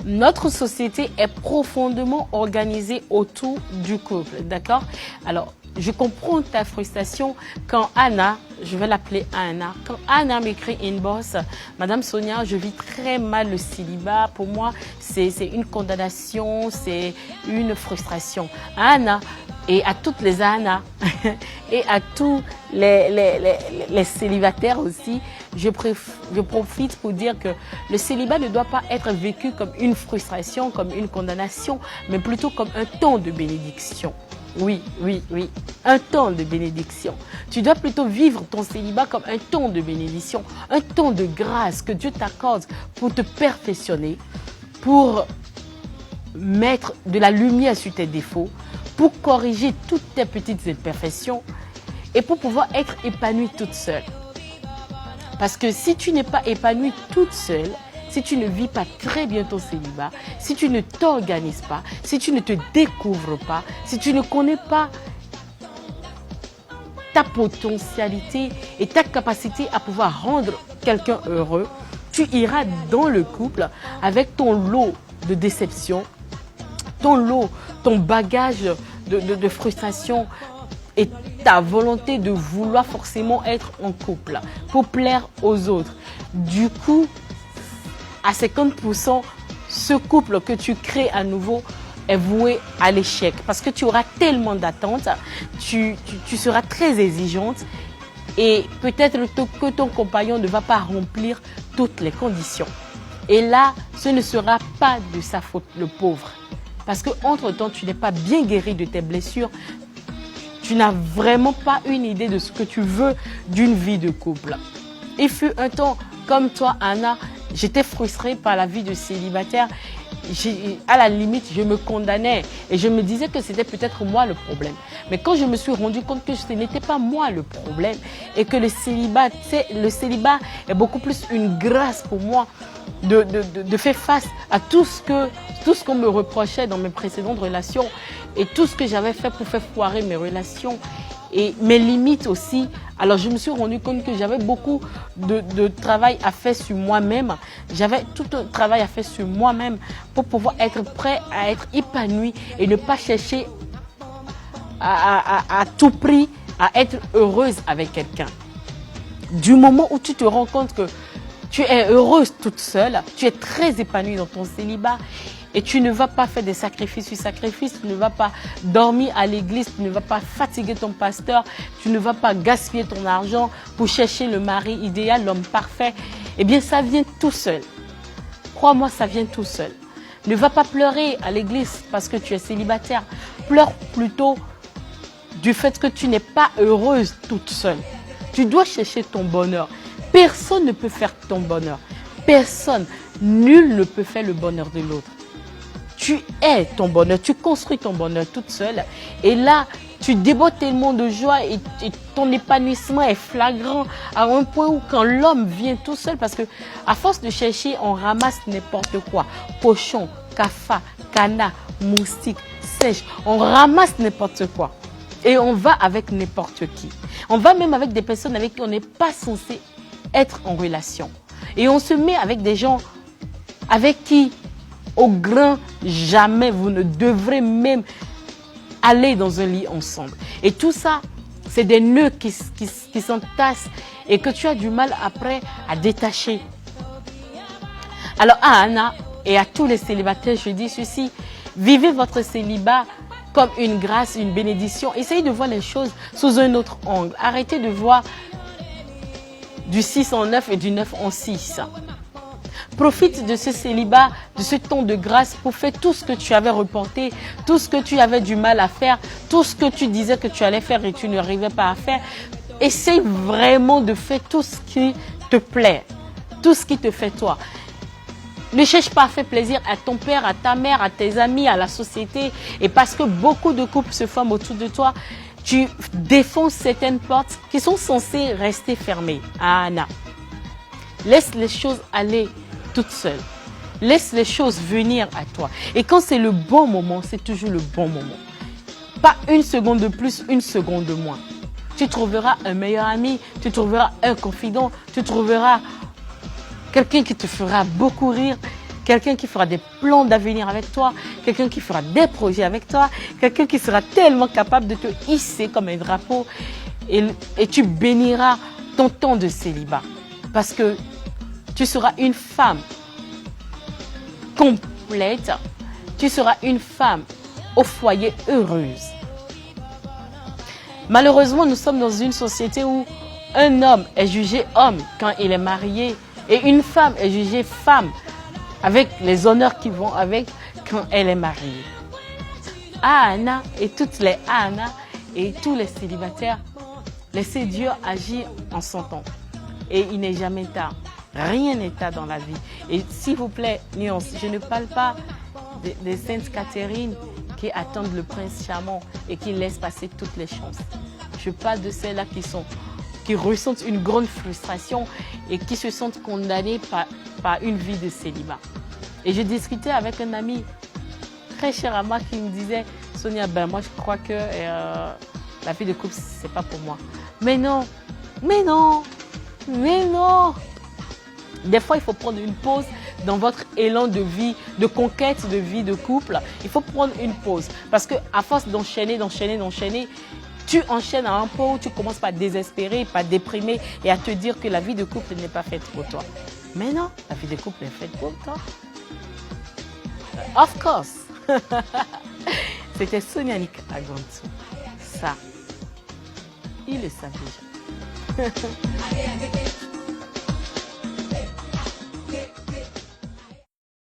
notre société est profondément organisée autour du couple, d'accord? Alors, je comprends ta frustration quand Anna, je vais l'appeler Anna, quand Anna m'écrit inbox, Madame Sonia, je vis très mal le célibat. Pour moi, c'est une condamnation, c'est une frustration. Anna, et à toutes les Anna, et à tous les célibataires aussi, je profite pour dire que le célibat ne doit pas être vécu comme une frustration, comme une condamnation, mais plutôt comme un temps de bénédiction. Oui, oui, oui, un temps de bénédiction. Tu dois plutôt vivre ton célibat comme un temps de bénédiction, un temps de grâce que Dieu t'accorde pour te perfectionner, pour mettre de la lumière sur tes défauts, pour corriger toutes tes petites imperfections et pour pouvoir être épanouie toute seule. Parce que si tu n'es pas épanouie toute seule, si tu ne vis pas très bien ton célibat, si tu ne t'organises pas, si tu ne te découvres pas, si tu ne connais pas ta potentialité et ta capacité à pouvoir rendre quelqu'un heureux, tu iras dans le couple avec ton lot de déception, ton lot, ton bagage de frustration et ta volonté de vouloir forcément être en couple pour plaire aux autres. Du coup, à 50%, ce couple que tu crées à nouveau est voué à l'échec parce que tu auras tellement d'attentes, tu seras très exigeante et peut-être que ton compagnon ne va pas remplir toutes les conditions. Et là, ce ne sera pas de sa faute, le pauvre. Parce qu'entre-temps, tu n'es pas bien guéri de tes blessures. Tu n'as vraiment pas une idée de ce que tu veux d'une vie de couple. Il fut un temps, comme toi, Anna, j'étais frustrée par la vie de célibataire. À la limite, je me condamnais et je me disais que c'était peut-être moi le problème. Mais quand je me suis rendu compte que ce n'était pas moi le problème et que le célibat est beaucoup plus une grâce pour moi de faire face à tout ce qu'on me reprochait dans mes précédentes relations et tout ce que j'avais fait pour faire foirer mes relations et mes limites aussi. Alors je me suis rendu compte que j'avais beaucoup de travail à faire sur moi-même. J'avais tout un travail à faire sur moi-même pour pouvoir être prêt à être épanoui et ne pas chercher à tout prix à être heureuse avec quelqu'un. Du moment où tu te rends compte que tu es heureuse toute seule, tu es très épanouie dans ton célibat et tu ne vas pas faire des sacrifices sur sacrifices, tu ne vas pas dormir à l'église, tu ne vas pas fatiguer ton pasteur, tu ne vas pas gaspiller ton argent pour chercher le mari idéal, l'homme parfait, eh bien ça vient tout seul. Crois-moi, ça vient tout seul. Ne va pas pleurer à l'église parce que tu es célibataire. Pleure plutôt du fait que tu n'es pas heureuse toute seule. Tu dois chercher ton bonheur. Personne ne peut faire ton bonheur. Personne, nul ne peut faire le bonheur de l'autre. Tu es ton bonheur, tu construis ton bonheur toute seule. Et là, tu débordes tellement de joie et ton épanouissement est flagrant à un point où quand l'homme vient tout seul, parce que à force de chercher, on ramasse n'importe quoi. Cochon, cafard, canard, moustique, sèche, on ramasse n'importe quoi. Et on va avec n'importe qui. On va même avec des personnes avec qui on n'est pas censé être en relation. Et on se met avec des gens avec qui, au grand jamais, vous ne devrez même aller dans un lit ensemble. Et tout ça, c'est des nœuds qui s'entassent et que tu as du mal après à détacher. Alors à Anna et à tous les célibataires, je dis ceci, vivez votre célibat comme une grâce, une bénédiction. Essayez de voir les choses sous un autre angle. Arrêtez de voir du 6 en 9 et du 9 en 6. Profite de ce célibat, de ce temps de grâce pour faire tout ce que tu avais reporté, tout ce que tu avais du mal à faire, tout ce que tu disais que tu allais faire et tu n'arrivais pas à faire. Essaye vraiment de faire tout ce qui te plaît, tout ce qui te fait toi. Ne cherche pas à faire plaisir à ton père, à ta mère, à tes amis, à la société. Et parce que beaucoup de couples se forment autour de toi, tu défonces certaines portes qui sont censées rester fermées. Anna, laisse les choses aller toutes seules. Laisse les choses venir à toi. Et quand c'est le bon moment, c'est toujours le bon moment. Pas une seconde de plus, une seconde de moins. Tu trouveras un meilleur ami, tu trouveras un confident, tu trouveras quelqu'un qui te fera beaucoup rire. quelqu'un qui fera des plans d'avenir avec toi, quelqu'un qui fera des projets avec toi, quelqu'un qui sera tellement capable de te hisser comme un drapeau et tu béniras ton temps de célibat. Parce que tu seras une femme complète, tu seras une femme au foyer heureuse. Malheureusement, nous sommes dans une société où un homme est jugé homme quand il est marié et une femme est jugée femme avec les honneurs qui vont avec quand elle est mariée. Anna et toutes les Anna et tous les célibataires, laissez Dieu agir en son temps. Et il n'est jamais tard. Rien n'est tard dans la vie. Et s'il vous plaît, nuance, je ne parle pas des Sainte Catherine qui attendent le prince charmant et qui laissent passer toutes les chances. Je parle de celles-là qui ressentent une grande frustration et qui se sentent condamnées par une vie de célibat. Et je discutais avec un ami très cher à moi qui me disait, Sonia, ben moi je crois que la vie de couple, c'est pas pour moi. Mais non, mais non, mais non. Des fois, il faut prendre une pause dans votre élan de vie, de conquête de vie de couple. Il faut prendre une pause. Parce qu'à force d'enchaîner, tu enchaînes à un point où tu commences par désespérer, par déprimer et à te dire que la vie de couple n'est pas faite pour toi. Mais non, la vie de couple est faite pour toi. Of course. C'était Sonia Agantou. Ça, il le savait déjà.